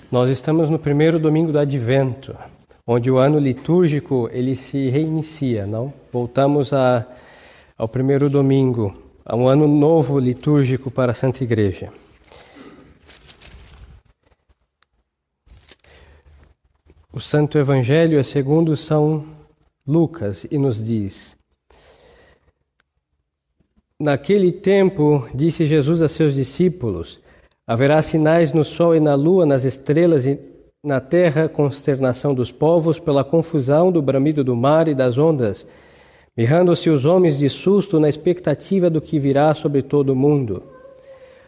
Nós estamos no primeiro domingo do Advento, onde o ano litúrgico ele se reinicia, não? Voltamos ao primeiro domingo, a um ano novo litúrgico para a Santa Igreja. O Santo Evangelho é segundo São Lucas e nos diz: Naquele tempo, disse Jesus a seus discípulos: haverá sinais no sol e na lua, nas estrelas e na terra, consternação dos povos pela confusão do bramido do mar e das ondas, mirrando-se os homens de susto na expectativa do que virá sobre todo o mundo.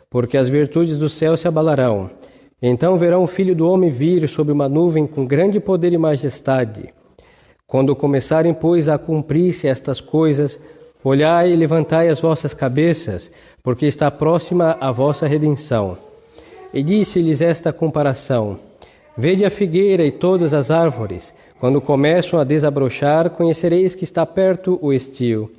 Porque as virtudes do céu se abalarão. Então verão o Filho do Homem vir sobre uma nuvem com grande poder e majestade. Quando começarem, pois, a cumprir-se estas coisas, olhai e levantai as vossas cabeças, porque está próxima a vossa redenção. E disse-lhes esta comparação: Vede a figueira e todas as árvores, quando começam a desabrochar, conhecereis que está perto o estio.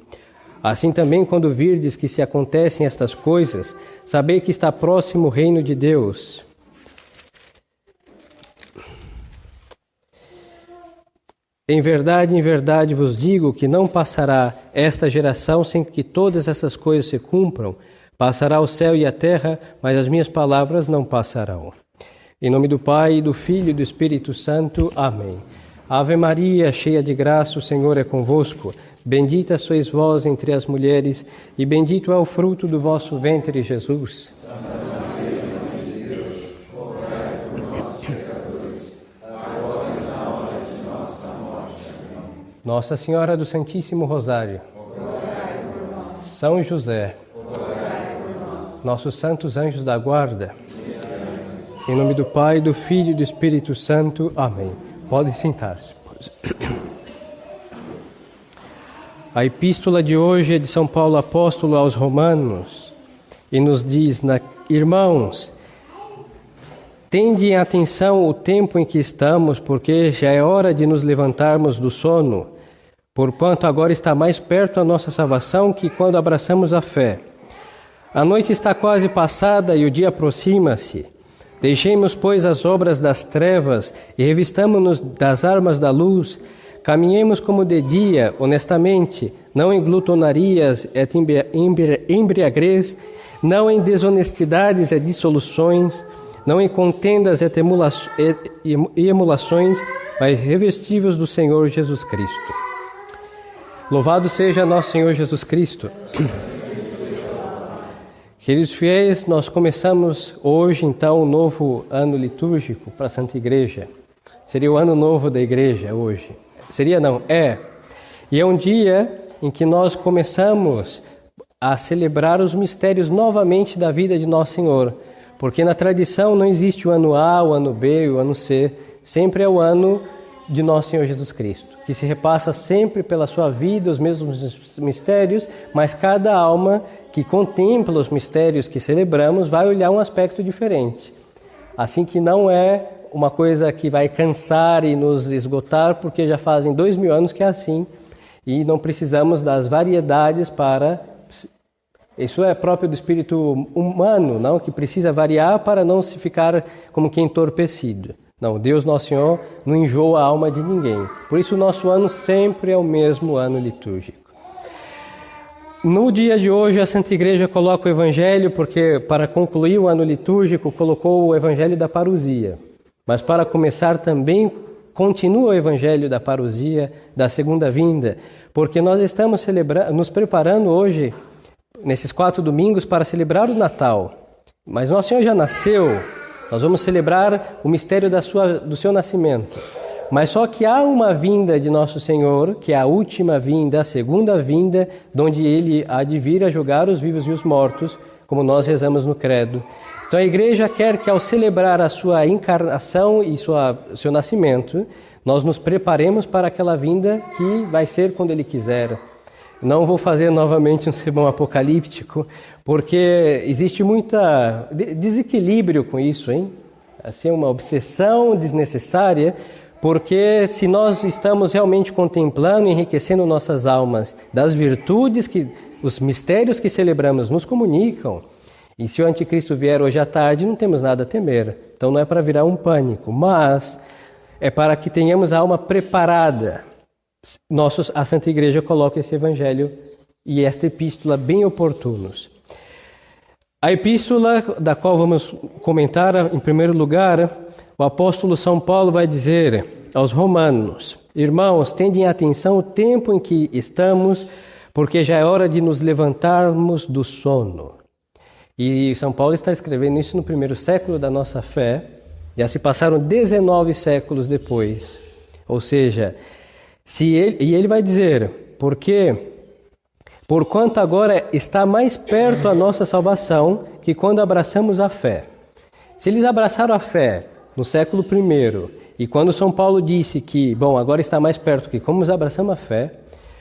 Assim também, quando virdes que se acontecem estas coisas, sabei que está próximo o reino de Deus. Em verdade vos digo que não passará esta geração sem que todas essas coisas se cumpram. Passará o céu e a terra, mas as minhas palavras não passarão. Em nome do Pai, do Filho e do Espírito Santo. Amém. Ave Maria, cheia de graça, o Senhor é convosco. Bendita sois vós entre as mulheres, e bendito é o fruto do vosso ventre, Jesus. Santa Maria, Mãe de Deus, rogai por nós, pecadores, agora e na hora de nossa morte. Amém. Nossa Senhora do Santíssimo Rosário, rogai por nós. São José, rogai por nós. nossos santos anjos da guarda, em nome do Pai, do Filho e do Espírito Santo. Amém. Podem sentar-se. A epístola de hoje é de São Paulo Apóstolo aos Romanos e nos diz: Irmãos, tende em atenção o tempo em que estamos, porque já é hora de nos levantarmos do sono, porquanto agora está mais perto a nossa salvação que quando abraçamos a fé. A noite está quase passada e o dia aproxima-se. Deixemos, pois, as obras das trevas e revistamo-nos das armas da luz. Caminhemos como de dia, honestamente, não em glutonarias e embriaguez, não em desonestidades e dissoluções, não em contendas e emulações, mas revestivos do Senhor Jesus Cristo. Louvado seja nosso Senhor Jesus Cristo. Queridos fiéis, nós começamos hoje, então, um novo ano litúrgico para a Santa Igreja. Seria o ano novo da Igreja hoje. Seria não, é. E é um dia em que nós começamos a celebrar os mistérios novamente da vida de Nosso Senhor. Porque na tradição não existe o ano A, o ano B e o ano C. Sempre é o ano de Nosso Senhor Jesus Cristo, que se repassa sempre pela sua vida, os mesmos mistérios, mas cada alma que contempla os mistérios que celebramos vai olhar um aspecto diferente. Assim que não é uma coisa que vai cansar e nos esgotar, porque já fazem 2000 anos que é assim, e não precisamos das variedades para... Isso é próprio do espírito humano, não? Que precisa variar para não se ficar como que entorpecido. Não, Deus Nosso Senhor não enjoa a alma de ninguém. Por isso o nosso ano sempre é o mesmo ano litúrgico. No dia de hoje a Santa Igreja coloca o Evangelho, porque para concluir o ano litúrgico colocou o Evangelho da Parousia. Mas para começar também continua o Evangelho da Parousia, da segunda vinda, porque nós estamos nos preparando hoje, nesses 4 domingos, para celebrar o Natal. Mas Nosso Senhor já nasceu, nós vamos celebrar o mistério do seu nascimento. Mas só que há uma vinda de Nosso Senhor, que é a última vinda, a segunda vinda, onde Ele há de vir a julgar os vivos e os mortos, como nós rezamos no Credo. Então a Igreja quer que ao celebrar a sua encarnação e seu nascimento, nós nos preparemos para aquela vinda que vai ser quando Ele quiser. Não vou fazer novamente um sermão apocalíptico, porque existe muito desequilíbrio com isso, hein? Assim, uma obsessão desnecessária, porque se nós estamos realmente contemplando e enriquecendo nossas almas das virtudes que os mistérios que celebramos nos comunicam, E se o anticristo vier hoje à tarde, não temos nada a temer. Então não é para virar um pânico, mas é para que tenhamos a alma preparada. A Santa Igreja coloca esse evangelho e esta epístola bem oportunos. A epístola da qual vamos comentar, em primeiro lugar, o apóstolo São Paulo vai dizer aos romanos: irmãos, tendem atenção o tempo em que estamos, porque já é hora de nos levantarmos do sono. E São Paulo está escrevendo isso no primeiro século da nossa fé, já se passaram 19 séculos depois. Ou seja, ele vai dizer, porquanto agora está mais perto a nossa salvação que quando abraçamos a fé. Se eles abraçaram a fé no século I, e quando São Paulo disse que, agora está mais perto que como abraçamos a fé,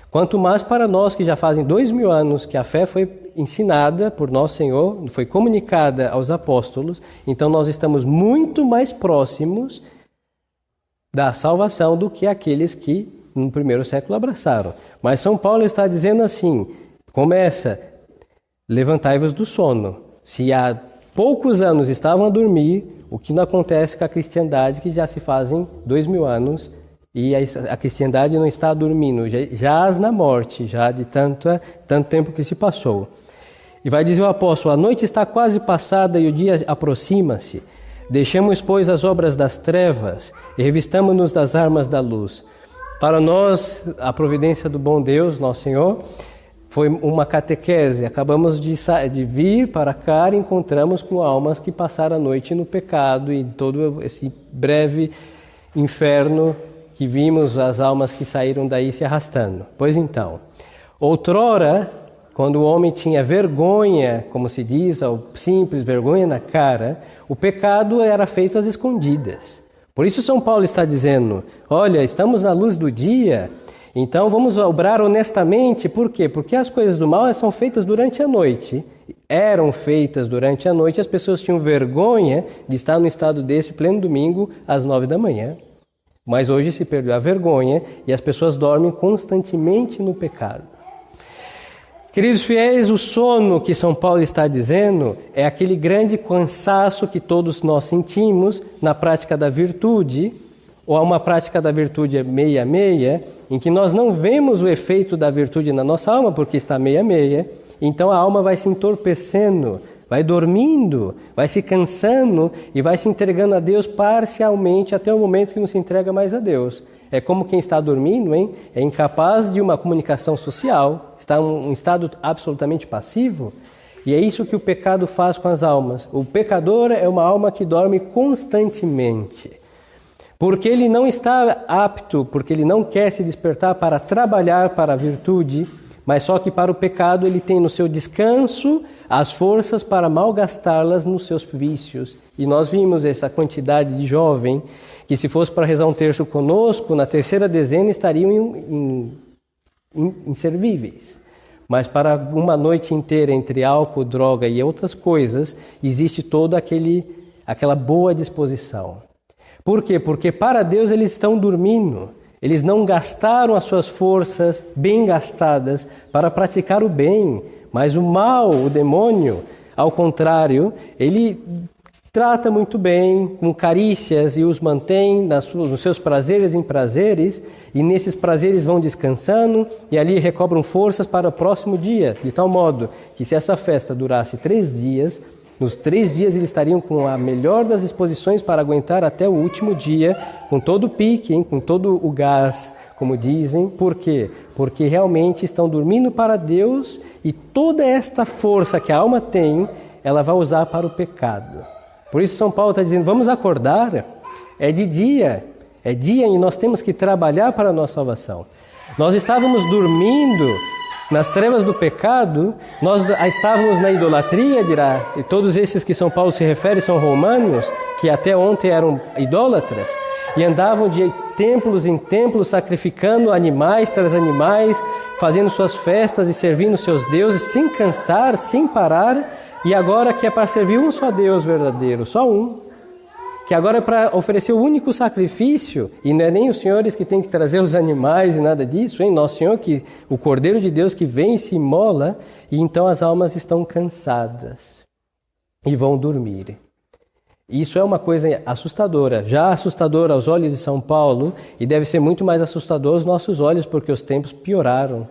quanto mais para nós que já fazem 2000 anos que a fé foi ensinada por nosso Senhor, foi comunicada aos apóstolos, então nós estamos muito mais próximos da salvação do que aqueles que no primeiro século abraçaram. Mas São Paulo está dizendo assim, levantai-vos do sono. Se há poucos anos estavam a dormir, o que não acontece com a cristandade, que já se fazem 2000 anos, e a cristandade não está dormindo, jaz na morte, já de tanto tempo que se passou. E vai dizer o apóstolo: a noite está quase passada e o dia aproxima-se. Deixemos, pois, as obras das trevas e revistamo-nos das armas da luz. Para nós, a providência do bom Deus, nosso Senhor, foi uma catequese. Acabamos de vir para cá e encontramos com almas que passaram a noite no pecado e todo esse breve inferno que vimos, as almas que saíram daí se arrastando. Pois então, outrora, quando o homem tinha vergonha, como se diz, ou simples vergonha na cara, o pecado era feito às escondidas. Por isso São Paulo está dizendo, olha, estamos na luz do dia, então vamos obrar honestamente. Por quê? Porque as coisas do mal são feitas durante a noite. Eram feitas durante a noite, as pessoas tinham vergonha de estar no estado desse pleno domingo às 9 da manhã. Mas hoje se perdeu a vergonha e as pessoas dormem constantemente no pecado. Queridos fiéis, o sono que São Paulo está dizendo é aquele grande cansaço que todos nós sentimos na prática da virtude, ou uma prática da virtude meia-meia, em que nós não vemos o efeito da virtude na nossa alma porque está meia-meia, então a alma vai se entorpecendo, vai dormindo, vai se cansando e vai se entregando a Deus parcialmente até o momento que não se entrega mais a Deus. É como quem está dormindo, é incapaz de uma comunicação social, está em um estado absolutamente passivo. E é isso que o pecado faz com as almas. O pecador é uma alma que dorme constantemente. Porque ele não está apto, porque ele não quer se despertar para trabalhar para a virtude, mas só que para o pecado ele tem no seu descanso as forças para malgastá-las nos seus vícios. E nós vimos essa quantidade de jovem que, se fosse para rezar um terço conosco, na terceira dezena estariam inservíveis. Mas para uma noite inteira entre álcool, droga e outras coisas, existe toda aquela boa disposição. Por quê? Porque para Deus eles estão dormindo. Eles não gastaram as suas forças bem gastadas para praticar o bem. Mas o mal, o demônio, ao contrário, ele trata muito bem, com carícias, e os mantém nos seus prazeres em prazeres, e nesses prazeres vão descansando, e ali recobram forças para o próximo dia, de tal modo que, se essa festa durasse 3 dias, nos 3 dias eles estariam com a melhor das disposições para aguentar até o último dia, com todo o pique, com todo o gás, como dizem. Por quê? Porque realmente estão dormindo para Deus, e toda esta força que a alma tem, ela vai usar para o pecado. Por isso São Paulo está dizendo, vamos acordar, é dia e nós temos que trabalhar para a nossa salvação. Nós estávamos dormindo nas trevas do pecado, nós estávamos na idolatria, dirá, e todos esses que São Paulo se refere são romanos, que até ontem eram idólatras, e andavam de templos em templos, sacrificando animais tras animais, fazendo suas festas e servindo seus deuses, sem cansar, sem parar. E agora que é para servir um só Deus verdadeiro, só um, que agora é para oferecer o único sacrifício, e não é nem os senhores que têm que trazer os animais e nada disso, Nosso Senhor, o Cordeiro de Deus que vem e se imola, e então as almas estão cansadas. e vão dormir. Isso é uma coisa assustadora, já assustadora aos olhos de São Paulo, e deve ser muito mais assustador aos nossos olhos, porque os tempos pioraram.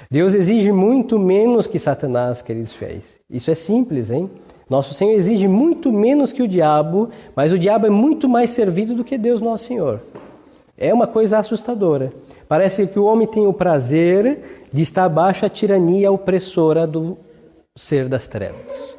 Deus exige muito menos que Satanás, queridos fiéis. Isso é simples, hein? Nosso Senhor exige muito menos que o diabo, mas o diabo é muito mais servido do que Deus Nosso Senhor. É uma coisa assustadora. Parece que o homem tem o prazer de estar abaixo da tirania opressora do ser das trevas.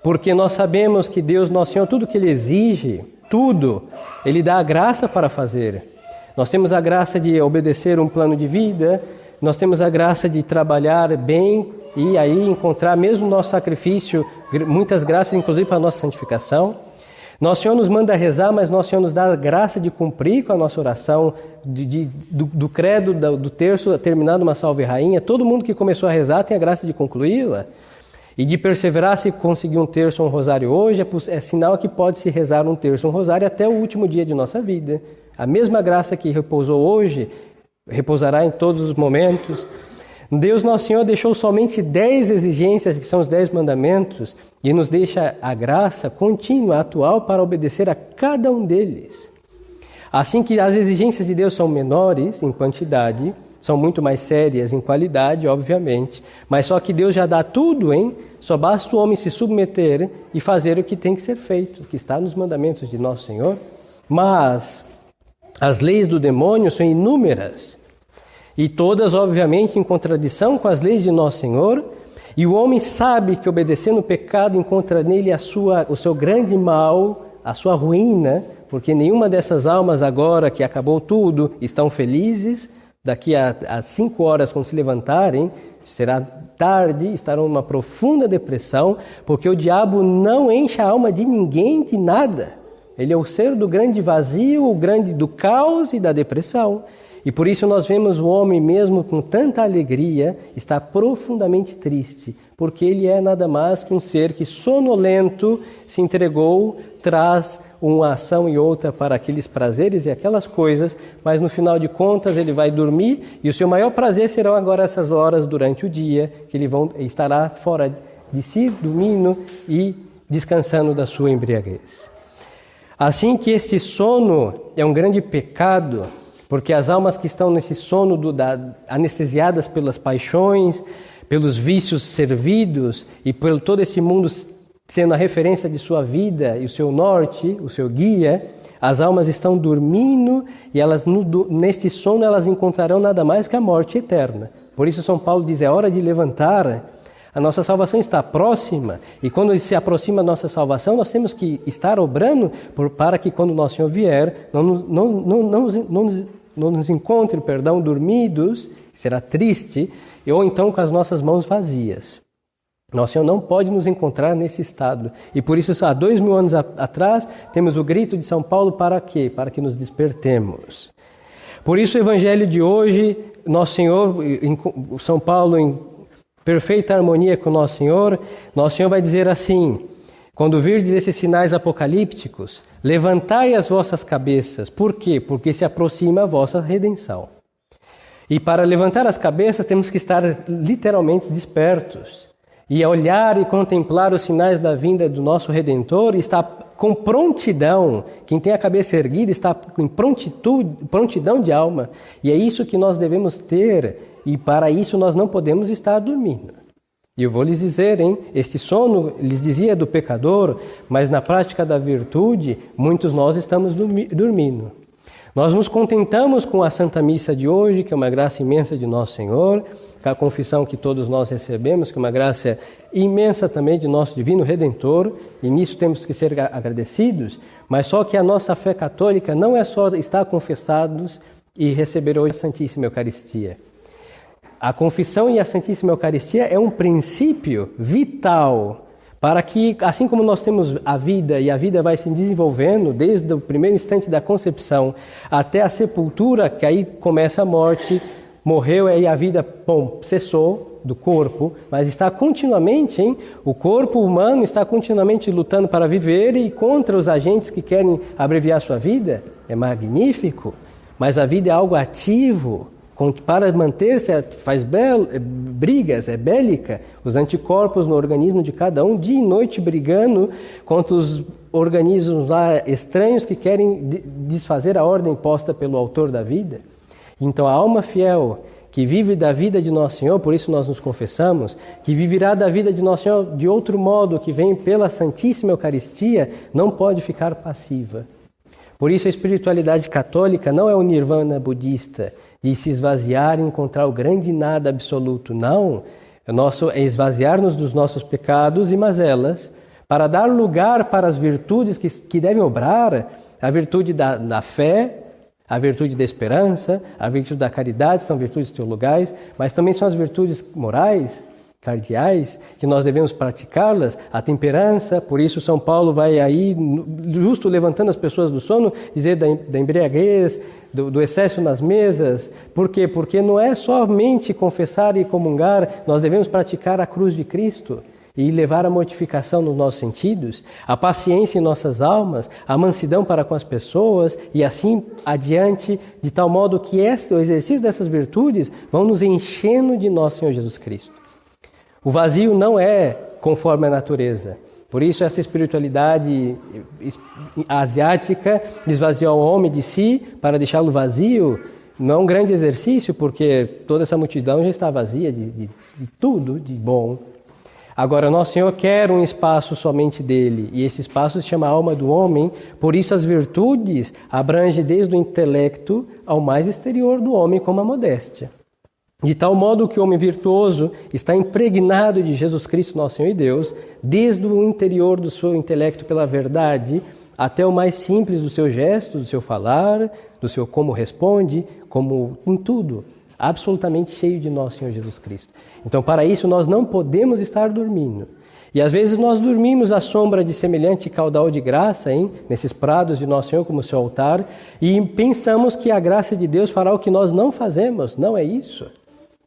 Porque nós sabemos que Deus Nosso Senhor, tudo que Ele exige, tudo, Ele dá a graça para fazer. Nós temos a graça de obedecer um plano de vida, nós temos a graça de trabalhar bem e aí encontrar mesmo o nosso sacrifício, muitas graças, inclusive para a nossa santificação. Nosso Senhor nos manda rezar, mas Nosso Senhor nos dá a graça de cumprir com a nossa oração, do credo, do terço, terminando uma Salve Rainha. Todo mundo que começou a rezar tem a graça de concluí-la. E de perseverar, se conseguir um terço ou um rosário hoje, é sinal que pode-se rezar um terço ou um rosário até o último dia de nossa vida. A mesma graça que repousou hoje, repousará em todos os momentos. Deus Nosso Senhor deixou somente 10 exigências, que são os 10 mandamentos, e nos deixa a graça contínua, atual, para obedecer a cada um deles. Assim que as exigências de Deus são menores em quantidade, são muito mais sérias em qualidade, obviamente, mas só que Deus já dá tudo, hein? Só basta o homem se submeter e fazer o que tem que ser feito, o que está nos mandamentos de Nosso Senhor. Mas as leis do demônio são inúmeras, e todas, obviamente, em contradição com as leis de Nosso Senhor, e o homem sabe que obedecendo o pecado encontra nele o seu grande mal, a sua ruína, porque nenhuma dessas almas agora que acabou tudo estão felizes. Daqui a 5 horas, quando se levantarem, será tarde, estarão numa profunda depressão, porque o diabo não enche a alma de ninguém, de nada. Ele é o ser do grande vazio, o grande do caos e da depressão. E por isso nós vemos o homem mesmo com tanta alegria estar profundamente triste, porque ele é nada mais que um ser que sonolento se entregou, traz uma ação e outra para aqueles prazeres e aquelas coisas, mas no final de contas ele vai dormir e o seu maior prazer serão agora essas horas durante o dia, que ele estará fora de si, dormindo e descansando da sua embriaguez. Assim que este sono é um grande pecado, porque as almas que estão nesse sono anestesiadas pelas paixões, pelos vícios servidos e por todo esse mundo sendo a referência de sua vida e o seu norte, o seu guia, as almas estão dormindo e elas neste sono elas encontrarão nada mais que a morte eterna. Por isso São Paulo diz, é hora de levantar, a nossa salvação está próxima, e quando se aproxima a nossa salvação, nós temos que estar obrando para que quando o nosso Senhor vier, não nos encontre, dormidos, será triste, ou então com as nossas mãos vazias. Nosso Senhor não pode nos encontrar nesse estado. E por isso, há 2000 anos atrás, temos o grito de São Paulo para quê? Para que nos despertemos. Por isso, o Evangelho de hoje, Nosso Senhor, São Paulo, em perfeita harmonia com Nosso Senhor vai dizer assim, quando virdes esses sinais apocalípticos, levantai as vossas cabeças. Por quê? Porque se aproxima a vossa redenção. E para levantar as cabeças, temos que estar literalmente despertos. E olhar e contemplar os sinais da vinda do nosso Redentor, está com prontidão. Quem tem a cabeça erguida está em prontidão de alma. E é isso que nós devemos ter, e para isso nós não podemos estar dormindo. E eu vou lhes dizer, este sono, lhes dizia, do pecador, mas na prática da virtude, muitos nós estamos dormindo. Nós nos contentamos com a Santa Missa de hoje, que é uma graça imensa de Nosso Senhor, com a confissão que todos nós recebemos, que é uma graça imensa também de nosso Divino Redentor, e nisso temos que ser agradecidos, mas só que a nossa fé católica não é só estar confessados e receber hoje a Santíssima Eucaristia. A confissão e a Santíssima Eucaristia é um princípio vital para que, assim como nós temos a vida, e a vida vai se desenvolvendo desde o primeiro instante da concepção até a sepultura, que aí começa a morte, morreu e aí a vida, cessou do corpo, mas está continuamente, o corpo humano está continuamente lutando para viver e contra os agentes que querem abreviar sua vida. É magnífico, mas a vida é algo ativo, para manter-se, faz brigas, é bélica, os anticorpos no organismo de cada um, dia e noite brigando contra os organismos lá estranhos que querem desfazer a ordem posta pelo autor da vida. Então a alma fiel, que vive da vida de Nosso Senhor, por isso nós nos confessamos, que viverá da vida de Nosso Senhor de outro modo, que vem pela Santíssima Eucaristia, não pode ficar passiva. Por isso a espiritualidade católica não é o nirvana budista, de se esvaziar e encontrar o grande nada absoluto. Não, é esvaziar-nos dos nossos pecados e mazelas, para dar lugar para as virtudes que devem obrar, a virtude da fé, a virtude da esperança, a virtude da caridade, são virtudes teologais, mas também são as virtudes morais, cardeais, que nós devemos praticá-las, a temperança. Por isso São Paulo vai aí, justo levantando as pessoas do sono, dizer da embriaguez, do excesso nas mesas. Por quê? Porque não é somente confessar e comungar, nós devemos praticar a cruz de Cristo e levar a mortificação nos nossos sentidos, a paciência em nossas almas, a mansidão para com as pessoas e assim adiante, de tal modo que o exercício dessas virtudes vão nos enchendo de nosso Senhor Jesus Cristo. O vazio não é conforme a natureza. Por isso essa espiritualidade asiática esvaziou o homem de si para deixá-lo vazio. Não é um grande exercício, porque toda essa multidão já está vazia de tudo de bom. Agora, Nosso Senhor quer um espaço somente dele, e esse espaço se chama alma do homem, por isso as virtudes abrangem desde o intelecto ao mais exterior do homem, como a modéstia. De tal modo que o homem virtuoso está impregnado de Jesus Cristo, nosso Senhor e Deus, desde o interior do seu intelecto pela verdade, até o mais simples do seu gesto, do seu falar, do seu como responde, como em tudo, absolutamente cheio de nosso Senhor Jesus Cristo. Então, para isso, nós não podemos estar dormindo. E às vezes nós dormimos à sombra de semelhante caudal de graça, nesses prados de Nosso Senhor como seu altar, e pensamos que a graça de Deus fará o que nós não fazemos. Não é isso.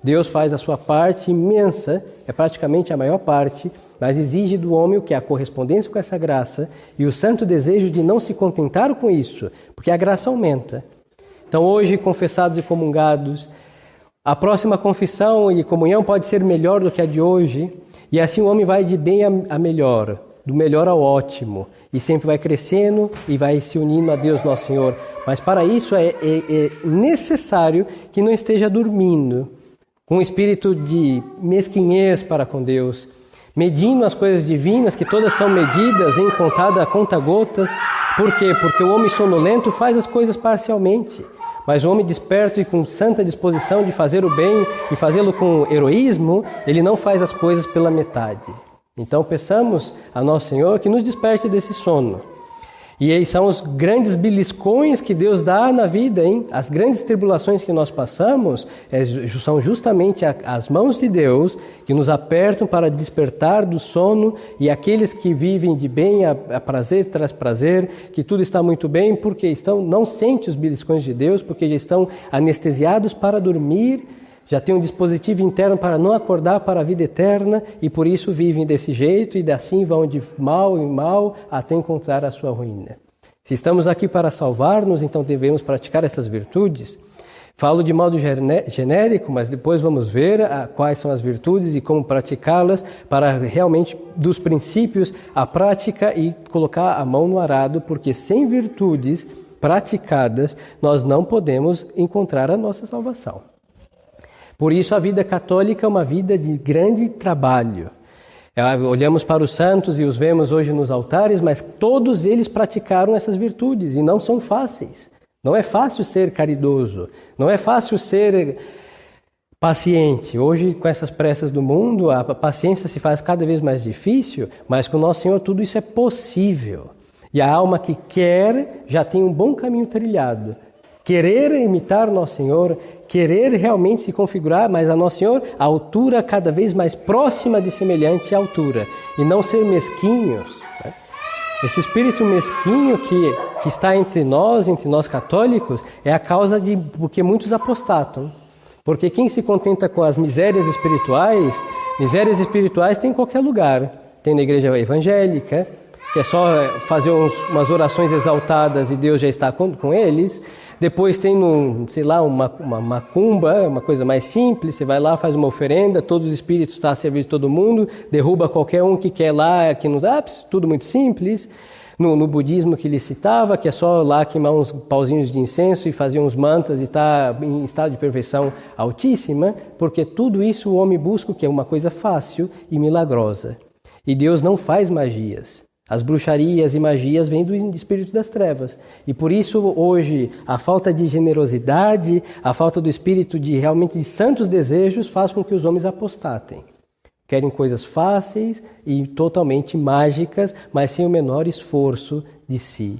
Deus faz a sua parte imensa, é praticamente a maior parte, mas exige do homem o que é a correspondência com essa graça e o santo desejo de não se contentar com isso, porque a graça aumenta. Então hoje, confessados e comungados, a próxima confissão e comunhão pode ser melhor do que a de hoje, e assim o homem vai de bem a melhor, do melhor ao ótimo, e sempre vai crescendo e vai se unindo a Deus Nosso Senhor. Mas para isso é necessário que não esteja dormindo, com um espírito de mesquinhez para com Deus, medindo as coisas divinas, que todas são medidas em contada a conta-gotas. Por quê? Porque o homem sonolento faz as coisas parcialmente. Mas o homem desperto e com santa disposição de fazer o bem e fazê-lo com heroísmo, ele não faz as coisas pela metade. Então peçamos a Nosso Senhor que nos desperte desse sono. E aí são os grandes beliscões que Deus dá na vida, As grandes tribulações que nós passamos são justamente as mãos de Deus que nos apertam para despertar do sono, e aqueles que vivem de bem a prazer traz prazer, que tudo está muito bem, porque não sentem os beliscões de Deus, porque já estão anestesiados para dormir, já têm um dispositivo interno para não acordar para a vida eterna, e por isso vivem desse jeito, e assim vão de mal em mal até encontrar a sua ruína. Se estamos aqui para salvar-nos, então devemos praticar essas virtudes. Falo de modo genérico, mas depois vamos ver quais são as virtudes e como praticá-las, para realmente, dos princípios, a prática e colocar a mão no arado, porque sem virtudes praticadas, nós não podemos encontrar a nossa salvação. Por isso a vida católica é uma vida de grande trabalho. Olhamos para os santos e os vemos hoje nos altares, mas todos eles praticaram essas virtudes e não são fáceis. Não é fácil ser caridoso, não é fácil ser paciente. Hoje, com essas pressas do mundo, a paciência se faz cada vez mais difícil, mas com Nosso Senhor tudo isso é possível. E a alma que quer já tem um bom caminho trilhado. Querer imitar Nosso Senhor, querer realmente se configurar, mas a Nosso Senhor, a altura cada vez mais próxima de semelhante altura, e não ser mesquinhos. Esse espírito mesquinho que está entre nós católicos, é a causa de porque muitos apostatam. Porque quem se contenta com as misérias espirituais tem em qualquer lugar. Tem na igreja evangélica, que é só fazer umas orações exaltadas e Deus já está com eles. Depois tem, sei lá, uma macumba, uma coisa mais simples. Você vai lá, faz uma oferenda, todos os espíritos estão a serviço de todo mundo, derruba qualquer um que quer lá, que nos ápices, tudo muito simples. No budismo que ele citava, que é só lá queimar uns pauzinhos de incenso e fazer uns mantras e estar em estado de perfeição altíssima, porque tudo isso o homem busca, que é uma coisa fácil e milagrosa. E Deus não faz magias. As bruxarias e magias vêm do espírito das trevas. E por isso hoje a falta de generosidade, a falta do espírito de realmente de santos desejos faz com que os homens apostatem. Querem coisas fáceis e totalmente mágicas, mas sem o menor esforço de si.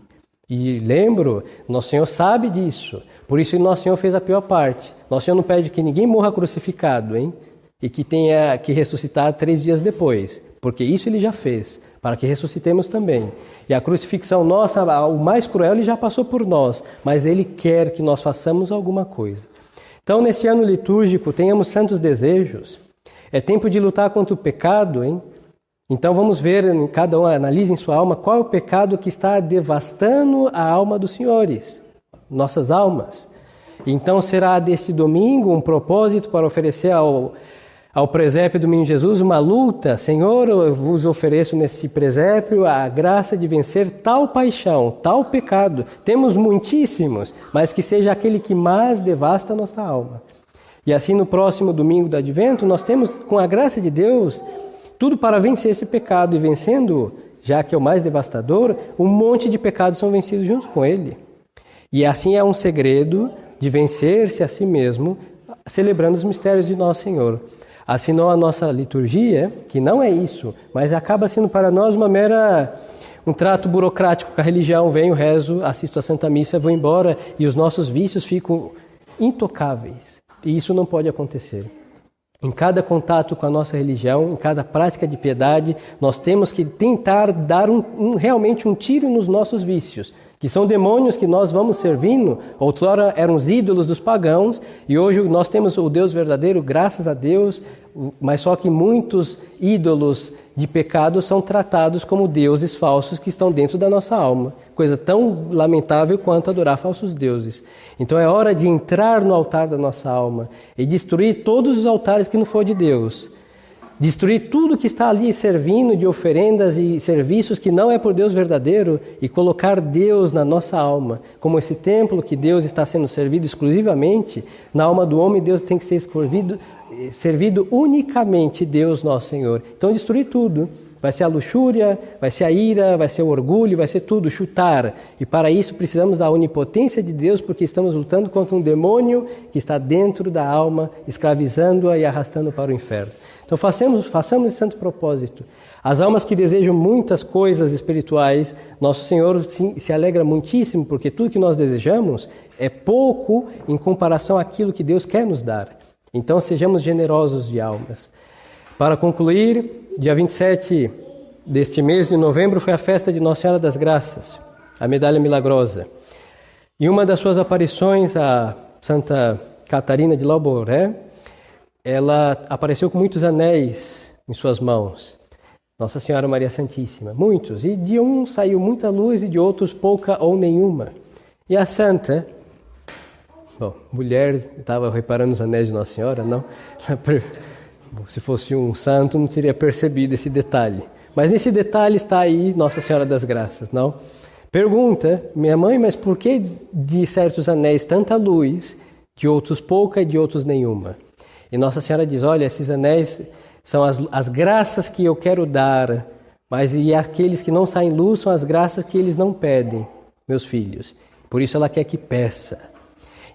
E lembro, Nosso Senhor sabe disso. Por isso Nosso Senhor fez a pior parte. Nosso Senhor não pede que ninguém morra crucificado, hein? E que tenha que ressuscitar 3 dias depois. Porque isso Ele já fez, para que ressuscitemos também. E a crucifixão nossa, o mais cruel, Ele já passou por nós. Mas Ele quer que nós façamos alguma coisa. Então, nesse ano litúrgico, tenhamos santos desejos. É tempo de lutar contra o pecado, hein? Então vamos ver, cada um analise em sua alma qual é o pecado que está devastando a alma dos senhores, nossas almas. Então será deste domingo um propósito para oferecer ao presépio do Menino Jesus uma luta. Senhor, eu vos ofereço nesse presépio a graça de vencer tal paixão, tal pecado. Temos muitíssimos, mas que seja aquele que mais devasta a nossa alma. E assim no próximo domingo do Advento, nós temos, com a graça de Deus, tudo para vencer esse pecado. E vencendo, já que é o mais devastador, um monte de pecados são vencidos junto com ele. E assim é um segredo de vencer-se a si mesmo, celebrando os mistérios de Nosso Senhor. Assinou a nossa liturgia, que não é isso, mas acaba sendo para nós um trato burocrático com a religião. Venho, rezo, assisto a Santa Missa, vou embora e os nossos vícios ficam intocáveis. E isso não pode acontecer. Em cada contato com a nossa religião, em cada prática de piedade, nós temos que tentar dar realmente um tiro nos nossos vícios, que são demônios que nós vamos servindo. Outrora eram os ídolos dos pagãos, e hoje nós temos o Deus verdadeiro, graças a Deus, mas só que muitos ídolos de pecado são tratados como deuses falsos que estão dentro da nossa alma. Coisa tão lamentável quanto adorar falsos deuses. Então é hora de entrar no altar da nossa alma e destruir todos os altares que não for de Deus. Destruir tudo que está ali servindo de oferendas e serviços que não é por Deus verdadeiro e colocar Deus na nossa alma. Como esse templo que Deus está sendo servido exclusivamente, na alma do homem Deus tem que ser servido unicamente Deus nosso Senhor. Então destruir tudo. Vai ser a luxúria, vai ser a ira, vai ser o orgulho, vai ser tudo, chutar. E para isso precisamos da onipotência de Deus, porque estamos lutando contra um demônio que está dentro da alma, escravizando-a e arrastando para o inferno. Então façamos esse santo propósito. As almas que desejam muitas coisas espirituais, Nosso Senhor se alegra muitíssimo, porque tudo que nós desejamos é pouco em comparação àquilo que Deus quer nos dar. Então sejamos generosos de almas. Para concluir, dia 27 deste mês de novembro foi a festa de Nossa Senhora das Graças, a medalha milagrosa. Em uma das suas aparições, a Santa Catarina de Lauboré, ela apareceu com muitos anéis em suas mãos. Nossa Senhora Maria Santíssima, muitos. E de um saiu muita luz e de outros pouca ou nenhuma. E a Santa, mulher, estava reparando os anéis de Nossa Senhora, não? Se fosse um santo, não teria percebido esse detalhe. Mas nesse detalhe está aí Nossa Senhora das Graças, não? Pergunta, minha mãe, mas por que de certos anéis tanta luz, de outros pouca e de outros nenhuma? E Nossa Senhora diz, olha, esses anéis são as graças que eu quero dar, mas e aqueles que não saem luz são as graças que eles não pedem, meus filhos. Por isso ela quer que peça.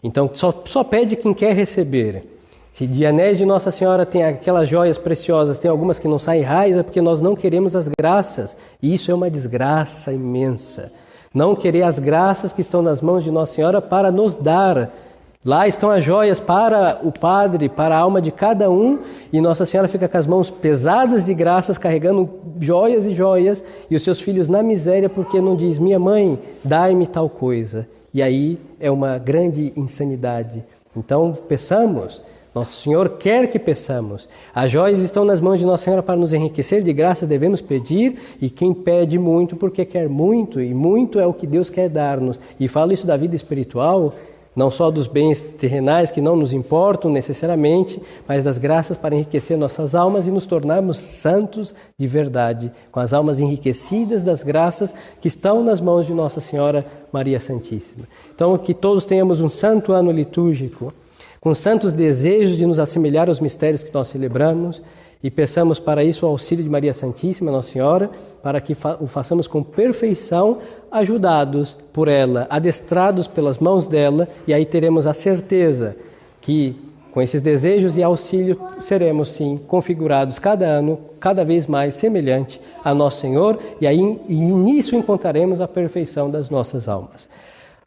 Então só pede quem quer receber. Se de anéis de Nossa Senhora tem aquelas joias preciosas, tem algumas que não saem raios, é porque nós não queremos as graças. E isso é uma desgraça imensa. Não querer as graças que estão nas mãos de Nossa Senhora para nos dar. Lá estão as joias para o Padre, para a alma de cada um, e Nossa Senhora fica com as mãos pesadas de graças, carregando joias e joias, e os seus filhos na miséria, porque não diz, minha mãe, dai-me tal coisa. E aí é uma grande insanidade. Então, peçamos. Nosso Senhor quer que peçamos. As joias estão nas mãos de Nossa Senhora para nos enriquecer, de graça devemos pedir, e quem pede muito porque quer muito, e muito é o que Deus quer dar-nos. E falo isso da vida espiritual, não só dos bens terrenais que não nos importam necessariamente, mas das graças para enriquecer nossas almas e nos tornarmos santos de verdade, com as almas enriquecidas das graças que estão nas mãos de Nossa Senhora Maria Santíssima. Então, que todos tenhamos um santo ano litúrgico, com santos desejos de nos assemelhar aos mistérios que nós celebramos, e peçamos para isso o auxílio de Maria Santíssima, Nossa Senhora, para que o façamos com perfeição, ajudados por ela, adestrados pelas mãos dela, e aí teremos a certeza que, com esses desejos e auxílio, seremos, sim, configurados cada ano, cada vez mais semelhante a Nosso Senhor, e nisso encontraremos a perfeição das nossas almas.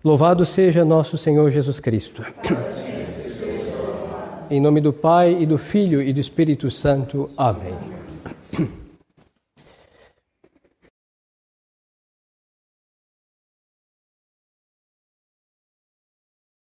Louvado seja nosso Senhor Jesus Cristo. Em nome do Pai, e do Filho, e do Espírito Santo. Amém.